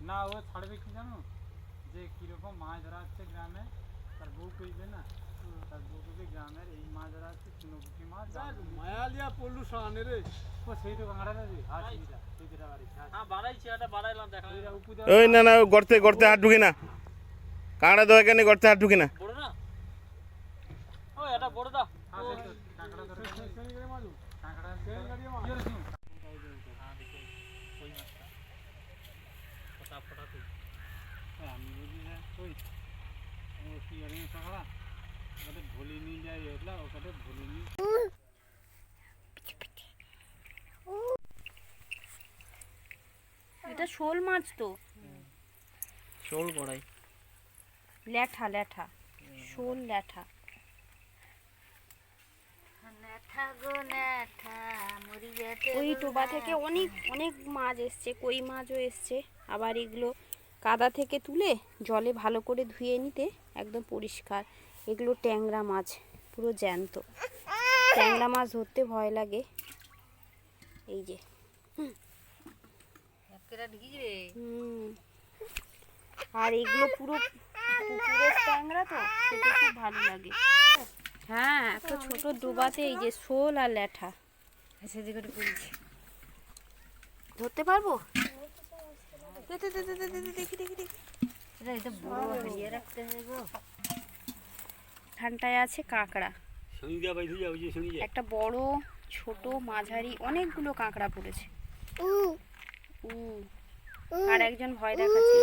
না ও ছাড়বে কি জানো যে কিরকম মাছ ধরা হচ্ছে গ্রামে তার বউ কইবে না তার বউকে গ্রামের এই মাছ ধরা হচ্ছে চুনোপুঁটি মাছ মায়ালিয়া পড়লু সানে রে ও সেই তো কাঁকড়া রে হাসিটা সেই দিরা বাড়ি হ্যাঁ বাড়াইছি এটা বাড়াইলাম দেখা ওই না না গর্তে গর্তে হাত ঢুকি না কাঁকড়া দেওয়া কেন গর্তে হাত ঢুকি না বড় না ও এটা বড় দাও কাঁকড়া ধরে সেই করে মালু কাঁকড়া সেই গাড়ি মাছ কি রে হ্যাঁ দেখো ওই মাছটা ফটা ফটা তুই আমি বুঝি না ওই ও কি আরে কাঁকড়া ওটা ভুলি নি যায় এলা ওটা ভুলি নি এটা শোল মাছ তো শোল কড়াই ল্যাঠা ল্যাঠা শোল ল্যাঠা ওই টোবা থেকে অনেক অনেক মাছ এসছে, কই মাছও এসছে। আবার এগুলো কাদা থেকে তুলে জলে ভালো করে ধুয়ে নিতে একদম পরিষ্কার। এগুলো ট্যাংরা মাছ, পুরো জ্যান্ত। ট্যাংরা মাছ ধরতে ভয় লাগে। এই যে আর এগুলো পুরো পুকুরের ট্যাংরা তো, খেতে খুব ভালো লাগে। হ্যাঁ, এত ছোট ডোবাতে এই যে শোল আর ল্যাঠা ধরতে পারবো। দেখি দেখি দেখি, ঠান্ডায় আছে কাঁকড়া, একটা বড় ছোট মাঝারি অনেকগুলো কাঁকড়া পড়েছে। আর একজন ভয় দেখাচ্ছে।